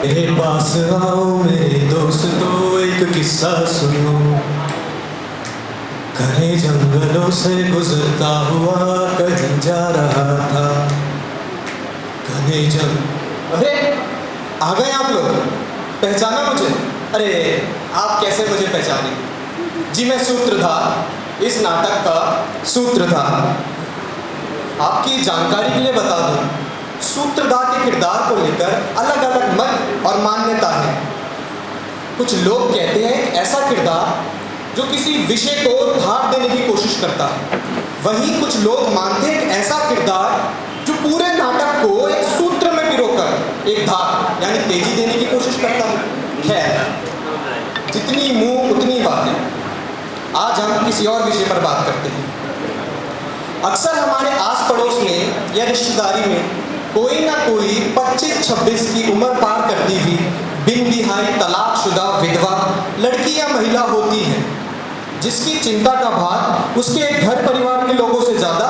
मेरे पास आओ मेरे दोस्तों, एक किस्सा सुनो। घने जंगलों से गुजरता हुआ कहीं जा रहा था। घने अरे आ गए आप लोग, पहचाना मुझे? अरे आप कैसे मुझे पहचाने? जी मैं सूत्रधार, इस नाटक का सूत्रधार। आपकी जानकारी के लिए बता दूं, सूत्रधार के किरदार को लेकर अलग अलग मत और मान्यता है। कुछ लोग कहते हैं एक ऐसा किरदार जो किसी विषय को धार देने की कोशिश करता है। वहीं कुछ लोग मानते हैं एक ऐसा किरदार जो पूरे नाटक को एक सूत्र में पिरोकर एक धार यानी तेजी देने की कोशिश करता है। खैर, जितनी मुंह उतनी बातें। आज हम किसी और विषय पर बात करते हैं। अक्सर हमारे आस पड़ोस में या रिश्तेदारी में कोई ना कोई 25-26 की उम्र पार करती हुई बिन बिहाई तलाकशुदा विधवा लड़की या महिला होती है, जिसकी चिंता का भार उसके घर परिवार के लोगों से ज़्यादा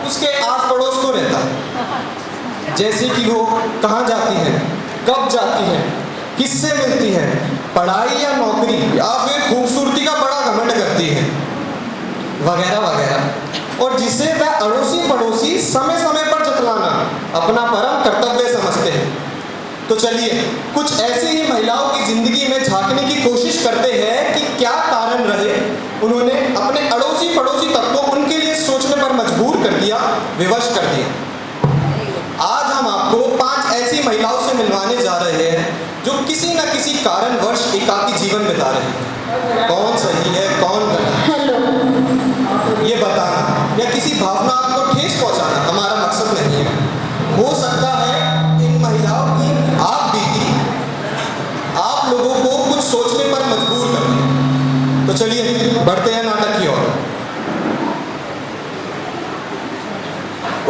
उसके आस पड़ोस को रहता है। जैसे कि वो कहाँ जाती है, कब जाती है, किससे मिलती है, पढ़ाई या नौकरी या फिर खूबसूरती का बड़ा घमंड करती है, वगैरह वगैरह। और जिसे वह अड़ोसी पड़ोसी समय समय पर जतलाना अपना परम कर्तव्य समझते हैं। तो चलिए कुछ ऐसी ही महिलाओं की जिंदगी में झांकने की कोशिश करते हैं कि क्या कारण रहे उन्होंने अपने अड़ोसी पड़ोसी तक को उनके लिए सोचने पर मजबूर कर दिया, विवश कर दिया। आज हम आपको 5 ऐसी महिलाओं से मिलवाने जा रहे हैं जो किसी न किसी कारणवश एकाकी जीवन बिता रही है। कौन सही है कौन गलत ये बताना या किसी भावना को ठेस पहुंचाना हमारा मकसद नहीं है। हो सकता है इन महिलाओं की आप बीती आप लोगों को कुछ सोचने पर मजबूर कर दे। तो चलिए बढ़ते हैं नाटक की ओर।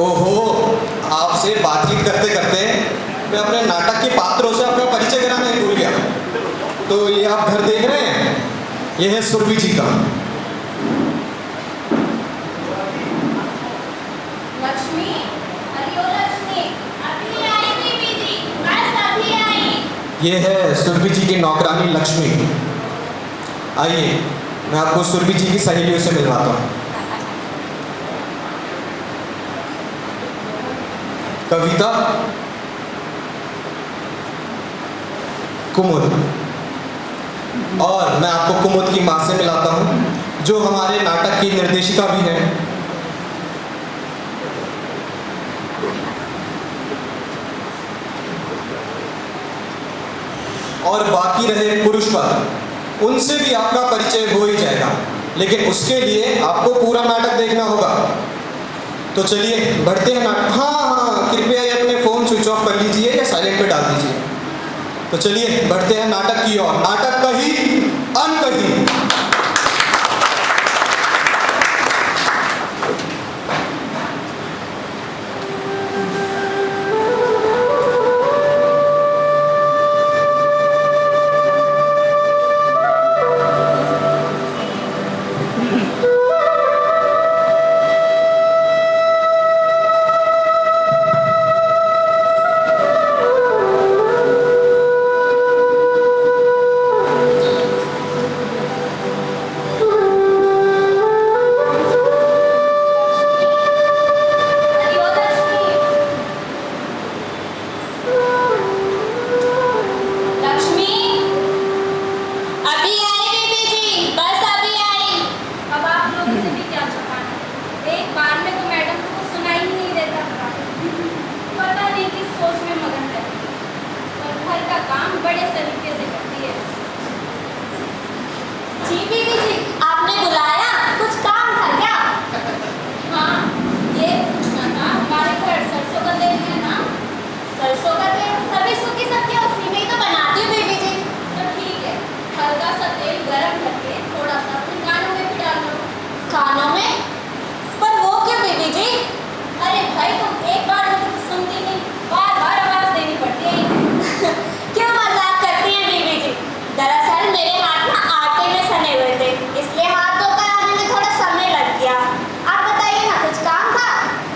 ओहो, आपसे बातचीत करते करते मैं अपने नाटक के पात्रों से अपना परिचय कराना ही भूल गया। तो ये आप घर देख रहे हैं, ये है सुरभि जी का। लक्ष्मी, अरे ओ लक्ष्मी, अभी आई बीबी जी, बस अभी आई। ये है सुरभि जी की नौकरानी लक्ष्मी। आइए मैं आपको सुरभि जी की सहेलियों से मिलवाता हूँ। कविता, कुमुद, और मैं आपको कुमुद की माँ से मिलाता हूँ जो हमारे नाटक की निर्देशिका भी है। और बाकी रहे पुरुष पात्र, उनसे भी आपका परिचय हो ही जाएगा, लेकिन उसके लिए आपको पूरा नाटक देखना होगा। तो चलिए बढ़ते हैं नाटक। हाँ, कृपया ये अपने फ़ोन स्विच ऑफ कर लीजिए या साइलेंट पे डाल दीजिए। तो चलिए बढ़ते हैं नाटक की ओर। नाटक कही अनकही।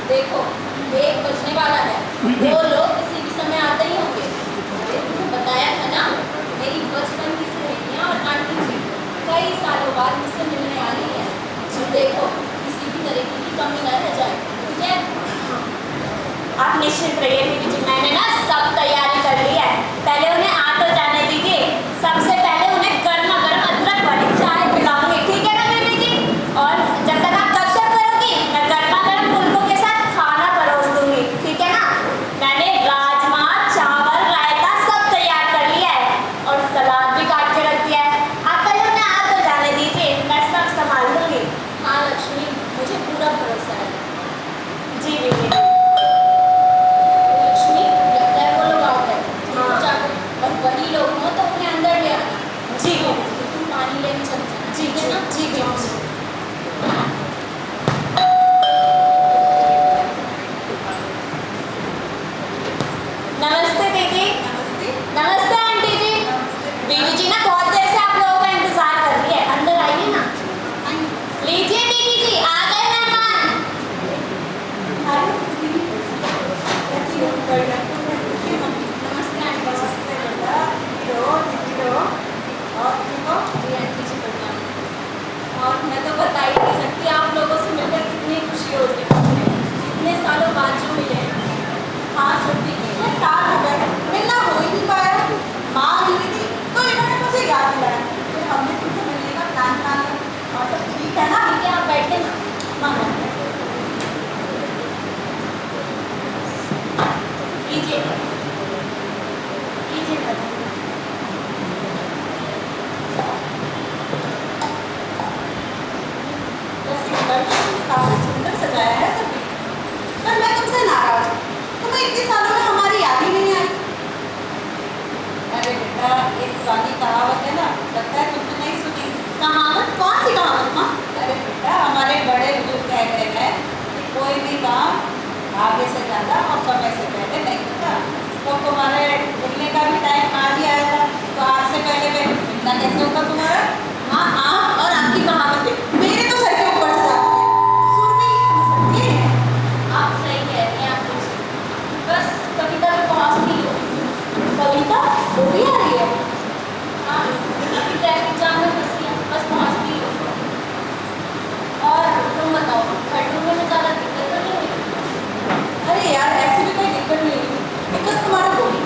देखो, 1 बजने वाला है। वो लोग किसी भी समय आते ही होंगे। तुम्हें बताया कमी न रह जाए, ठीक है? आप निश्चिंत रहिए दीदी जी, मैंने ना सब तैयारी कर ली है। पहले उन्हें आ तो जाने दीजिए। सबसे पहले उन्हें गर्मा गर्म अदरक वाली चाय पिलाऊंगी, ठीक है ना दीदी जी? और जब तक आप कक्षा करोगी, मैं गर्मा गर्म फुलकों के साथ खाना परोस दूंगी, ठीक है ना? मैंने राजमा, चावल, रायता सब तैयार कर लिया है और सलाद भी काट के रख दिया है। आप पहले उन्हें आ तो जाने दीजिए, मैं सब संभाल लूंगी। हाँ लक्ष्मी, मुझे पूरा भरोसा है। जी दीदी। लक्ष्मी, लगता है वो लोग आ गए। हाँ। जाकर और वही लोग हो तो उन्हें अंदर ले आना। जी दीदी। तुम पानी लेने चल जाना, ठीक है ना? जी दीदी। नमस्ते दीदी। नमस्ते। नमस्ते आंटी जी। दीदी जी ना बहुत देर से आप लोगों का इंतजार कर रही है, अंदर आइए ना। लीजिए दीदी जी, आ गए मेहमान। नमस्ते आंटी जी। और मैं तो बता ही नहीं सकती आप लोगों से मिलकर कितनी खुशी हो रही है। इतने सालों बाद जो मिले हैं। हाँ सभी कितने साल हो गए, मिलना हो ही नहीं पाया। माँ मिली थी तो इन्होंने मुझे याद दिलाया, फिर हमने तुमसे मिलने का प्लान बना लिया और सब ठीक है ना? ठीक है, आप बैठे ना। माँ लीजिए लीजिए मैडम। वैसे घर काफी सुंदर सजाया है सभी, पर मैं तुमसे नाराज हूँ। तुम्हें इतने सालों में हमारी याद ही नहीं आई। अरे बेटा, एक पुरानी कहावत है ना, लगता है तुमने नहीं सुनी। कहावत? कौन सी कहावत माँ? अरे बेटा, हमारे बड़े बुजुर्ग कह गए हैं कि कोई भी काम आगे से ज़्यादा और समय से पहले नहीं होता। तो तुम्हारे मिलने का भी टाइम आ ही आया था, तो आज से पहले मिलना कैसे होगा तुम्हारा? हाँ, आप और आपकी कहावतें मेरे तो सर के ऊपर से जाती है। सुन भी नहीं समझ सकती है। आप सही कह रही हैं, आप कुछ बस कविता में पहुँचती हो। कविता वो भी आ रही है। हाँ, अभी ट्रैफिक जाम में फंसी है, बस पहुँचती हो। और तुम बताओ, घर ढूंढने में ज़्यादा दिक्कत तो नहीं हुई? अरे यार, ऐसी भी कोई दिक्कत नहीं हुई, दिक्कत तुम्हारा बोली।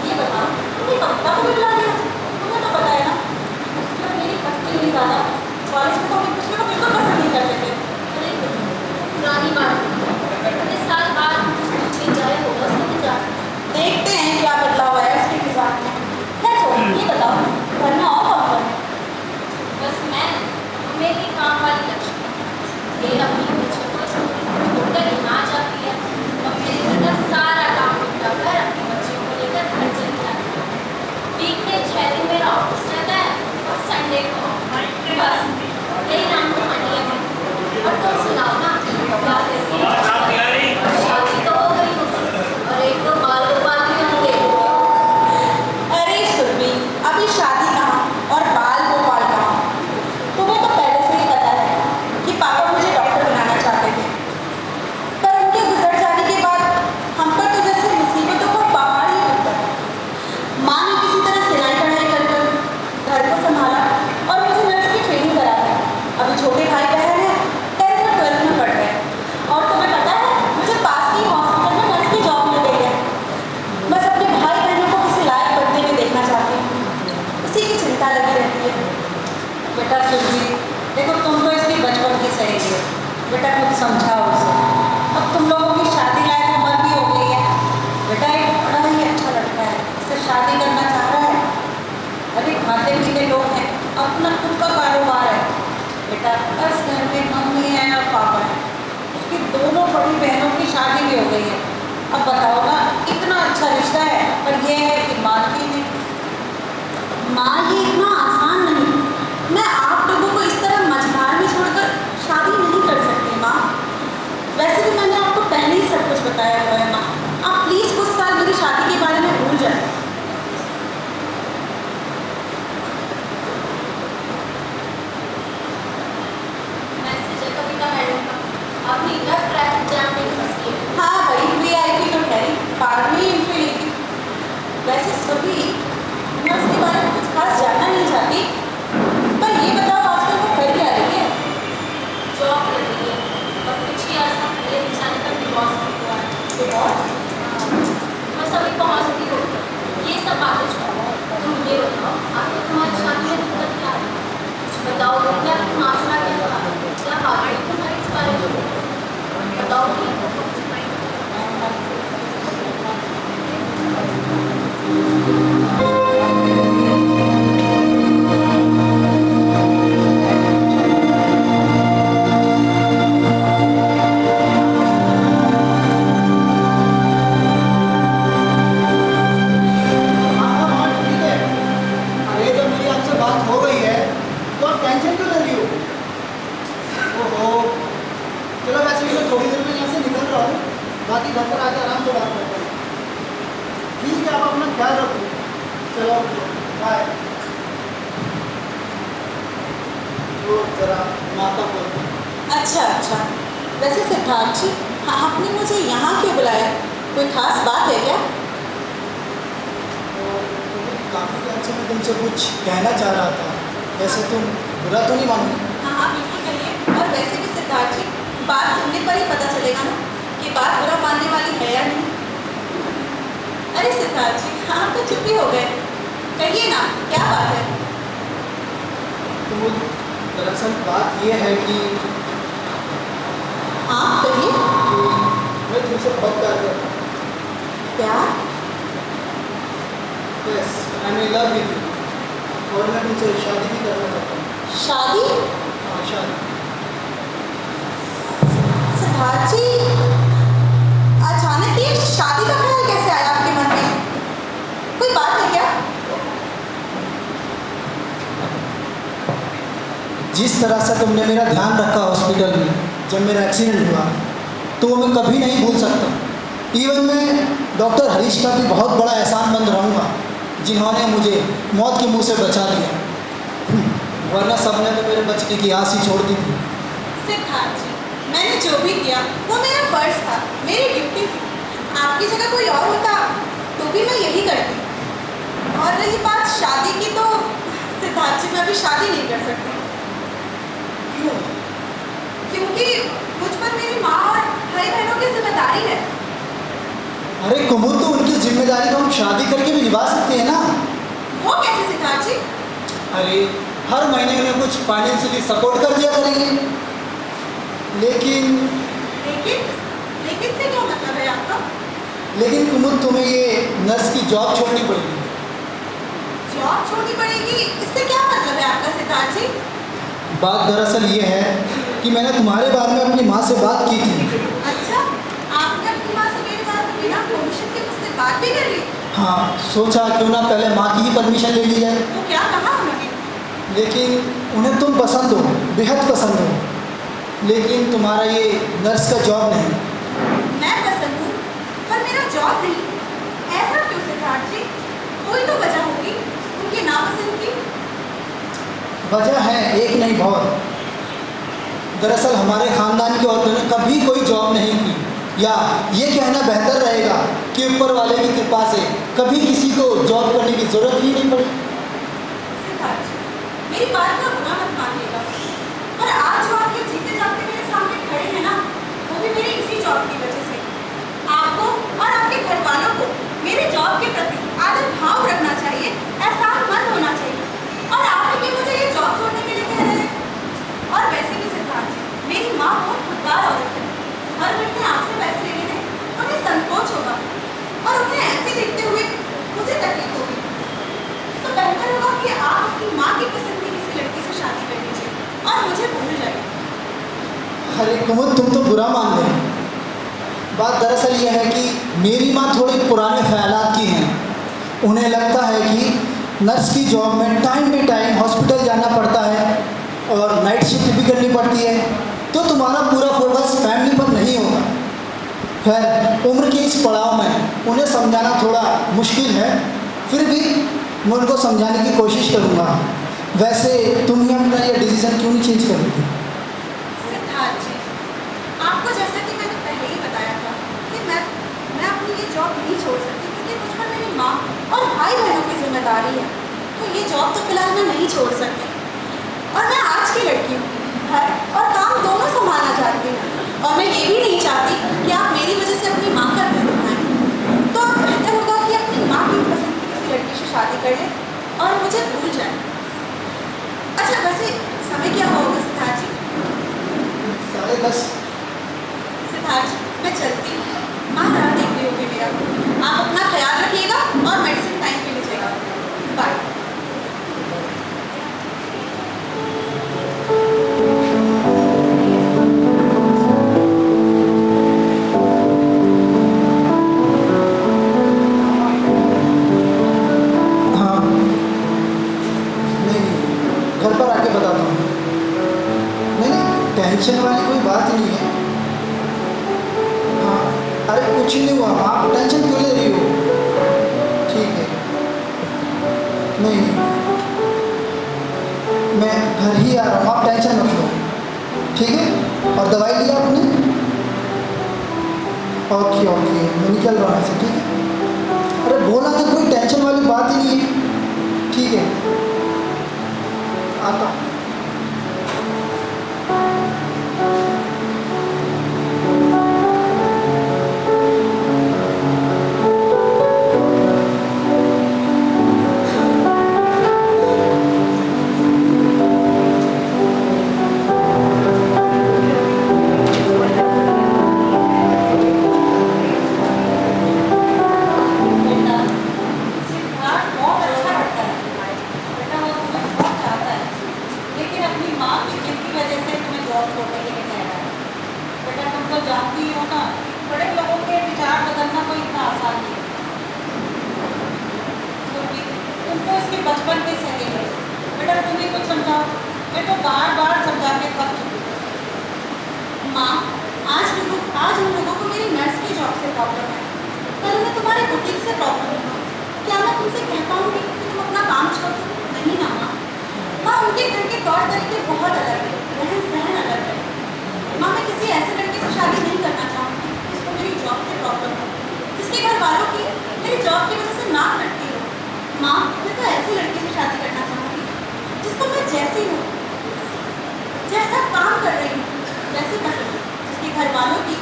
ये बताओ, तुम्हें कविता को भी बुला लिया? तुम्हें तो पता है ना, उसमें मेरी पत्नी नहीं ज़्यादा। कॉलेज में तो हम एक दूसरे को बिल्कुल पसंद नहीं करते थे। अरे पुरानी बात है, इतने साल बाद कुछ पूछे जाए होगा उसका मिजाज। देखते हैं क्या बदलाव आया उसके मिजाज में। क्या छोड़, ये बताओ, घर में और कौन कौन है? बस मैं, मेरी काम वाली लक्ष्मी, ये अपनी बच्चों को छोड़कर यहाँ जाती है और मेरी घर का सारा काम निपटा कर अपने बच्चों को लेकर घर चली जाती है। वीक में 6 दिन मेरा ऑफिस रहता है और संडे को बस यही नाम कहानी है। और तुम सुनाओ ना, क्या करती हो? शादी तो हो गई होगी और एक दो बाल गोपाल भी होंगे। अरे सुरभि, अभी शादी कहाँ और बाल गोपाल कहाँ? तुम्हें तो पहले से ही पता है कि पापा मुझे डॉक्टर बनाना चाहते थे, पर उनके गुजर जाने के बाद हम पर तो जैसे मुसीबतों का पहाड़ ही टूटा। माँ ने किसी तरह सिलाई कढ़ाई कर कर घर को संभाला और मुझे नर्स की ट्रेनिंग करा दी। अभी छोटे भाई बहन हैं, 10th और 12th में पढ़ रहे हैं। और तुम्हें पता है, मुझे पास की हॉस्पिटल में नर्स की जॉब मिल गई है। बस अपने भाई बहनों को किसी लायक बनते हुए देखना चाहती हूँ, उसी की चिंता लगी रहती है। बेटा सुरभि, देखो तुम तो इसकी बचपन की सहेली है, बेटा कुछ समझाओ उसे। अब तुम लोगों की शादी लायक उम्र भी हो गई है। बेटा एक बड़ा ही अच्छा लड़का है, इससे शादी करना चाह रहा है। अरे खाते पीते लोग हैं, अपना खुद का कारोबार है। बेटा बस घर में मम्मी है और पापा है, उसकी दोनों बड़ी बहनों की शादी भी हो गई है। अब बताओ ना, इतना अच्छा रिश्ता है, पर यह है कि मानती नहीं। माँ, ये इतना आसान नहीं। मैं आप लोगों को इस तरह मझधार में छोड़कर शादी नहीं कर सकती माँ। वैसे भी मैंने आपको पहले ही सब कुछ बताया हुआ है माँ। आप प्लीज़ कुछ साल मेरी शादी के बारे में भूल जाए। मैसेज है कविता मैडम का, अभी तक ट्रैफिक जाम में फंसी है। हाँ भाई, VIP तो ठहरी, 12वीं एंट्री ली थी। वैसे सभी नर्स के बारे में कुछ खास जानना नहीं मैं थोड़ी देर में यहाँ से निकल रहा हूँ, बाकी घर पर आकर आराम से बात करते हैं। ठीक है, आप अपना ख्याल रखो। चलो बाय। तो जरा माता को अच्छा अच्छा, वैसे सिद्धार्थ जी, हाँ, आपने मुझे यहाँ क्यों बुलाया? कोई खास बात है क्या? काफ़ी टाइम से मैं तुमसे कुछ कहना चाह रहा था। वैसे तुम बुरा तो नहीं मानोगे? हाँ हाँ, बिल्कुल कहिए। और वैसे भी सिद्धार्थ जी, बात सुनने पर ही पता चलेगा ना कि बात बुरा मानने वाली है या नहीं। अरे सिद्धार्थ जी, हाँ तो चुप ही हो गए। कहिए ना, क्या बात है? तो दरअसल बात यह है कि हाँ कहिए। मैं तुमसे बहुत प्यार करता हूँ। प्यार? Yes, I am in love with you. और मैं तुमसे शादी भी करना चाहता हूँ। शादी? हाँ, शादी। सिद्धार्थ जी, अचानक ये शादी का ख्याल कैसे आया आपके मन में? कोई बात है क्या? जिस तरह से तुमने मेरा ध्यान रखा हॉस्पिटल में जब मेरा एक्सीडेंट हुआ, तो वो मैं कभी नहीं भूल सकता। इवन मैं डॉक्टर हरीश का भी बहुत बड़ा एहसानमंद रहूँगा, जिन्होंने मुझे मौत के मुंह से बचा दिया। वरना सबने तो मेरे बचने की आस ही छोड़ दी थी। सिद्धार्थ जी, मैंने जो भी किया वो मेरा फर्ज था, मेरी ड्यूटी थी। आपकी जगह कोई और होता तो भी मैं यही करती। और रही बात शादी की, तो सिद्धार्थ जी, मैं अभी शादी नहीं कर सकती। क्यों? क्योंकि मुझ पर मेरी माँ और भाई बहनों की जिम्मेदारी है। अरे कुमुद, तो उनकी जिम्मेदारी तो हम शादी करके भी निभा सकते हैं ना। वो कैसे सिद्धार्थ जी? अरे हर महीने उन्हें कुछ फाइनेंशियली सपोर्ट कर दिया करेंगे। लेकिन लेकिन से क्या मतलब है आपका? लेकिन कुमुद, तुम्हें ये नर्स की जॉब छोड़नी पड़ेगी। जॉब छोड़नी पड़ेगी? इससे क्या मतलब है आपका सिद्धार्थ जी? बात दरअसल ये है कि मैंने तुम्हारे बारे में अपनी माँ से बात की थी। अच्छा, आपने अपनी माँ से मेरे बारे में बिना परमिशन के मुझसे बात भी कर ली? हाँ, सोचा क्यों ना पहले माँ की ही परमिशन ले ली जाए। तो क्या कहा उन्होंने? लेकिन उन्हें तुम पसंद हो, बेहद पसंद हो, लेकिन तुम्हारा ये नर्स का जॉब नहीं। मैं पसंद हूँ पर मेरा जॉब नहीं। ऐसा क्यों सिद्धार्थ जी? कोई तो वजह होगी उनकी नापसंद की। वजह है, एक नहीं बहुत। दरअसल हमारे खानदान की औरतों ने कभी कोई जॉब नहीं की, या ये कहना बेहतर रहेगा कि ऊपर वाले की कृपा से कभी किसी को जॉब करने की जरूरत ही नहीं पड़ी। सिद्धार्थ जी, मेरी बात का बुरा मत मानिएगा, पर आज जो आपके जीते जागते मेरे सामने खड़े हैं ना, वो भी मेरी इसी जॉब की वजह से। आपको और आपके घर वालों को मेरे जॉब के प्रति आदर भाव रखना चाहिए, एहसानमंद होना चाहिए। और आप भी मुझे ये जॉब छोड़ने के लिए कह रहे हैं। और वैसे भी सिद्धार्थ जी, मेरी माँ बहुत खुददार औरत है। हर महीने आपसे पैसे लेने में उन्हें संकोच होगा, और उन्हें ऐसे देखते हुए मुझे तकलीफ होगी। तो बेहतर होगा कि आप अपनी माँ की पसंद की किसी लड़की से शादी कर लीजिए और मुझे भूल जाइए। अरे कुमुद, तुम तो बुरा मान गए। बात दरअसल ये है कि मेरी माँ थोड़े पुराने ख्यालात की हैं। उन्हें लगता है कि नर्स की जॉब में टाइम पे टाइम हॉस्पिटल जाना पड़ता है और नाइट शिफ्ट भी करनी पड़ती है, तो तुम्हारा पूरा फोकस फैमिली पर नहीं होगा। खैर, उम्र के इस पड़ाव में उन्हें समझाना थोड़ा मुश्किल है, फिर भी मैं उनको समझाने की कोशिश करूँगा। वैसे तुम ही अपना ये डिसीज़न क्यों नहीं चेंज कर रही? सिद्धार्थ जी, आपको जैसा कि मैंने पहले ही बताया था कि मैं अपनी ये जॉब नहीं छोड़ सकती, क्योंकि मुझ पर मेरी माँ और भाई बहनों की जिम्मेदारी है। तो ये जॉब तो फिलहाल मैं नहीं छोड़ सकती। और मैं आज की लड़की हूँ, घर और काम दोनों संभालना चाहती हूँ, और मैं ये भी नहीं चाहती कि आप मेरी वजह से अपनी माँ का दिल दुखाएं। तो बेहतर होगा कि अपनी माँ की पसंद की किसी लड़की से शादी कर लें और मुझे भूल जाए। अच्छा, वैसे समय क्या होगा सिद्धार्थ जी? 10:30। सिद्धार्थ जी, मैं चलती हूँ। माँ राह देख रही होगी मेरा। आप अपना ख्याल रखिएगा और मेडिसिन टाइम पे लीजिएगा। बाय। हाँ, नहीं, घर पर आके बताता हूँ। नहीं, टेंशन वाली कोई बात ही नहीं है। कुछ नहीं हुआ, आप टेंशन क्यों ले रही हो? ठीक है, नहीं मैं घर ही आ रहा हूँ, आप टेंशन मत लो, ठीक है? और दवाई लिया आपने? ओके ओके, मैं निकल रहा हूँ ऐसे, ठीक है? अरे बोला तो कोई टेंशन वाली बात ही नहीं है, ठीक है? आता हूँ। बेटा, सिद्धार्थ बहुत अच्छा लड़का है। बेटा वो तुम्हें बहुत चाहता है, लेकिन अपनी माँ की जिद की वजह से तुम्हें जॉब छोड़ने के लिए कह रहा है। बेटा तुम तो जानती ही हो ना, बड़े लोगों के विचार बदलना कोई इतना आसान नहीं है। तुम तो इसके बचपन के सगे हो। बेटा तुम ही कुछ समझाओ, मैं तो बार बार समझा के थक चुकी हूँ। माँ, आज उन लोगों को मेरी नर्स की जॉब से प्रॉब्लम है, कल उन्हें तुम्हारे बुटीक से प्रॉब्लम होगा। क्या मैं तुमसे कह पाऊंगी कि तुम अपना काम छोड़ दो? नहीं ना माँ। माँ, उनके घर के तौर तरीके बहुत अलग है, रहन सहन अलग है। माँ, मैं किसी ऐसे लड़के से शादी नहीं करना चाहूँगी जिसको मेरी जॉब से प्रॉब्लम हो, जिसके घर वालों की मेरी जॉब की वजह से नाक कटती हो। माँ, मैं तो ऐसी लड़की से शादी करना चाहूँगी जिसको मैं जैसी हूँ, जैसा काम कर रही हूँ वैसे पसंद है, जिसके घर वालों की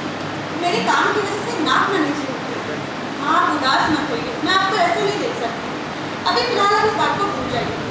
मेरे काम की वजह से नाक न नीचे होती। हाँ, आप उदास मत होइए, मैं आपको ऐसे नहीं देख सकती। अभी फिलहाल आप इस बात को भूल जाइए।